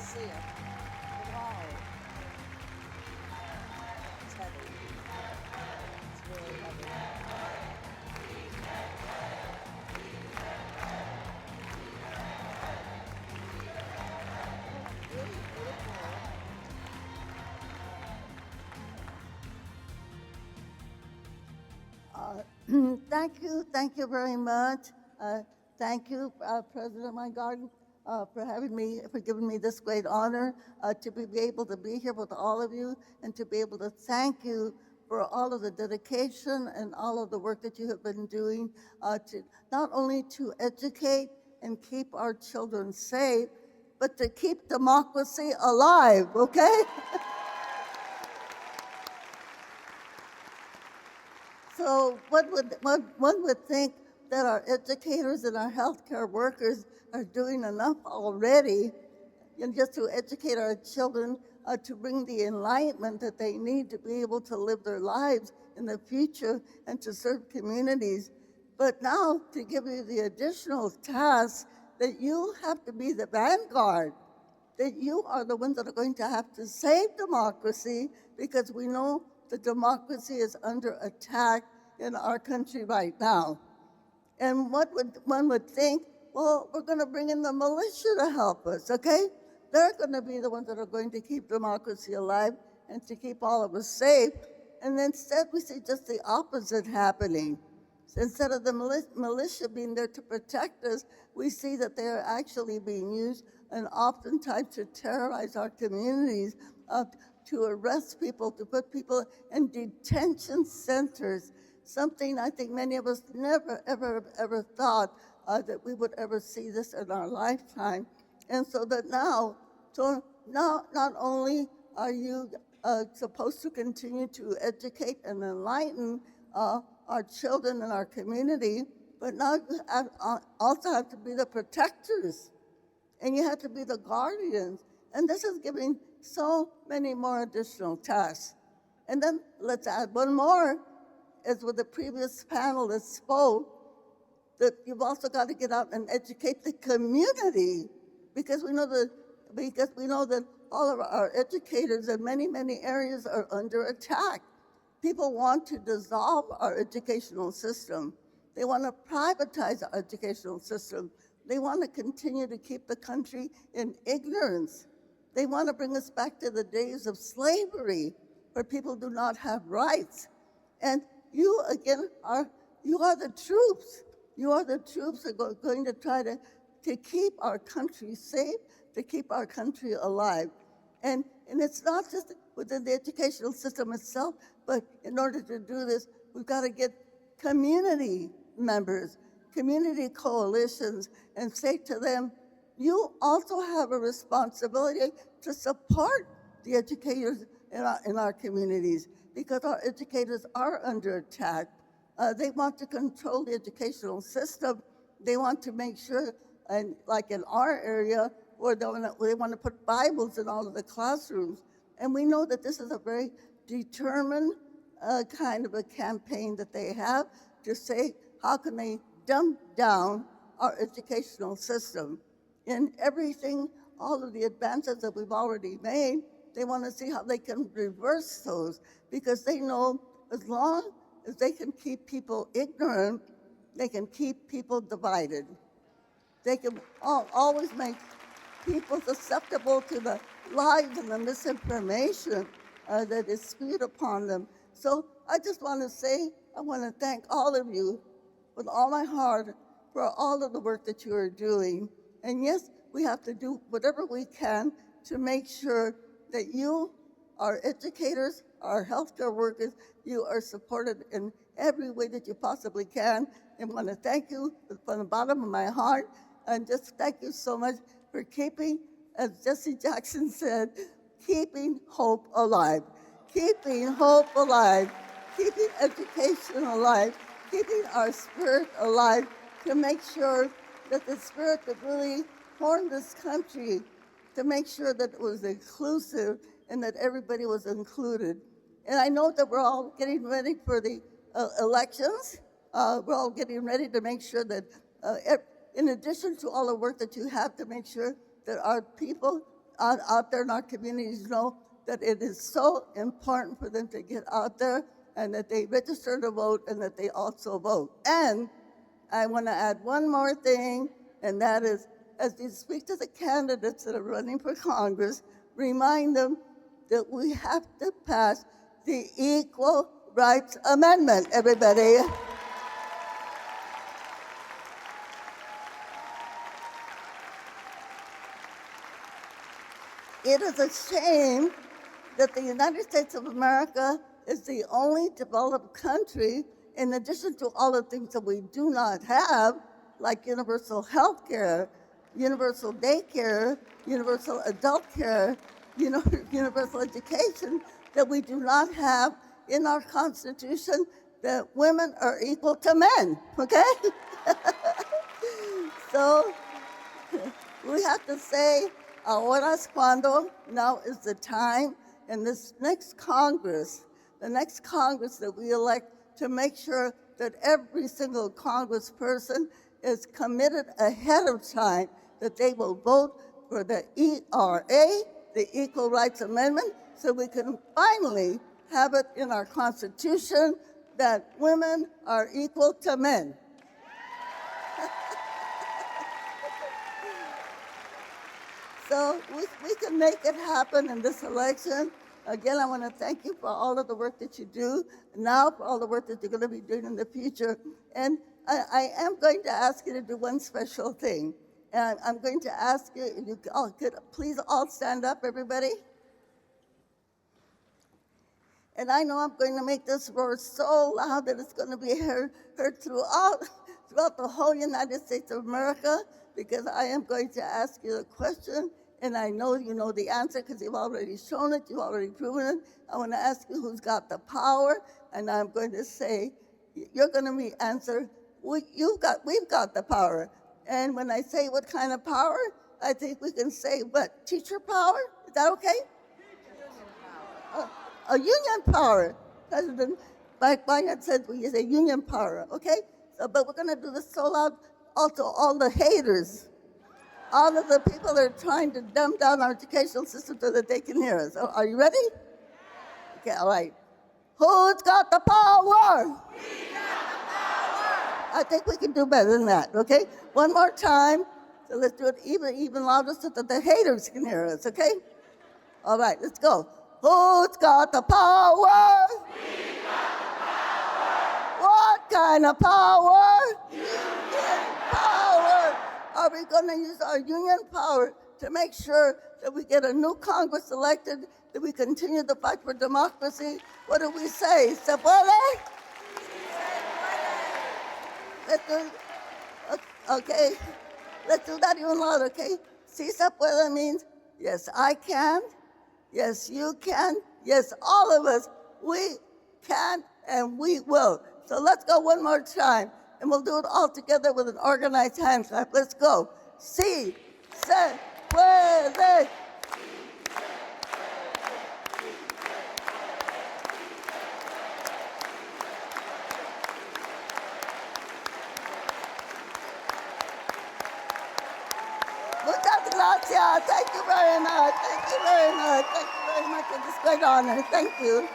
see it. Wow. It's heavy. It's really heavy. Really beautiful. Thank you very much. Thank you, President Mygarden, for giving me this great honor to be able to be here with all of you and to be able to thank you for all of the dedication and all of the work that you have been doing to not only to educate and keep our children safe, but to keep democracy alive, okay? So one would think that our educators and our healthcare workers are doing enough already, and just to educate our children to bring the enlightenment that they need to be able to live their lives in the future and to serve communities. But now to give you the additional task that you have to be the vanguard, that you are the ones that are going to have to save democracy, because we know that democracy is under attack in our country right now. And one would think, well, we're going to bring in the militia to help us, okay? They're going to be the ones that are going to keep democracy alive and to keep all of us safe. And instead, we see just the opposite happening. So instead of the militia being there to protect us, we see that they are actually being used and oftentimes to terrorize our communities, to arrest people, to put people in detention centers, something I think many of us never, ever thought that we would ever see this in our lifetime. And so that now not only are you supposed to continue to educate and enlighten our children and our community, but now you also have to be the protectors, and you have to be the guardians. And this is giving so many more additional tasks. And then let's add one more, as with the previous panelists spoke, that you've also got to get out and educate the community, because we know that all of our educators in many areas are under attack. People want to dissolve our educational system. They want to privatize our educational system. They want to continue to keep the country in ignorance. They want to bring us back to the days of slavery, where people do not have rights. And you, again, are the troops. You are the troops that are going to try to keep our country safe, to keep our country alive. And it's not just within the educational system itself, but in order to do this, we've got to get community members, community coalitions, and say to them, you also have a responsibility to support the educators in our communities, because our educators are under attack. They want to control the educational system. They want to make sure, and like in our area, where they want to put Bibles in all of the classrooms. And we know that this is a very determined kind of a campaign that they have to say, how can they dumb down our educational system? In everything, all of the advances that we've already made, they want to see how they can reverse those, because they know as long as they can keep people ignorant, they can keep people divided. They can always make people susceptible to the lies and the misinformation that is spewed upon them. So I just want to say, I want to thank all of you with all my heart for all of the work that you are doing. And yes, we have to do whatever we can to make sure that you, our educators, our healthcare workers, you are supported in every way that you possibly can. And I want to thank you from the bottom of my heart. And just thank you so much for keeping, as Jesse Jackson said, keeping hope alive. Keeping hope alive. Keeping education alive. Keeping our spirit alive, to make sure that the spirit that really formed this country, to make sure that it was inclusive and that everybody was included. And I know that we're all getting ready for the elections. We're all getting ready to make sure that, in addition to all the work that you have to make sure that our people out there in our communities know that it is so important for them to get out there and that they register to vote and that they also vote. And I want to add one more thing, and that is, as you speak to the candidates that are running for Congress, remind them that we have to pass the Equal Rights Amendment, everybody. It is a shame that the United States of America is the only developed country, in addition to all the things that we do not have, like universal health care, universal daycare, universal adult care, universal education, that we do not have in our Constitution that women are equal to men, okay? So we have to say, ahora es cuando, now is the time, and this next Congress, the next Congress that we elect, to make sure that every single congressperson is committed ahead of time that they will vote for the ERA, the Equal Rights Amendment, so we can finally have it in our Constitution that women are equal to men. So we can make it happen in this election. Again, I want to thank you for all of the work that you do now, for all the work that you're going to be doing in the future. And I am going to ask you to do one special thing. And I'm going to ask you if you all could please all stand up, everybody. And I know I'm going to make this roar so loud that it's going to be heard throughout the whole United States of America, because I am going to ask you a question, and I know you know the answer because you've already shown it, you've already proven it. I want to ask you who's got the power, and I'm going to say, you're going to answer, we've got the power. And when I say what kind of power, I think we can say, what, teacher power? Is that okay? A union power. President Biden said we use a union power, okay? So, but we're going to do this so loud, also all the haters, all of the people that are trying to dumb down our educational system so that they can hear us. Are you ready? Okay, all right. Who's got the power? We got the power. I think we can do better than that, okay? One more time. So let's do it even louder so that the haters can hear us, okay? All right, let's go. Who's got the power? We got the power. What kind of power? Union power. Are we going to use our union power to make sure that we get a new Congress elected, that we continue the fight for democracy? What do we say? ¿Se puede? Let's do, okay, let's do that even louder, okay? Si se puede means, yes, I can. Yes, you can. Yes, all of us, we can and we will. So let's go one more time, and we'll do it all together with an organized hand clap. Let's go. Si se puede. Muchas gracias. Thank you very much. Thank you very much. Thank you very much for this great honor. Thank you.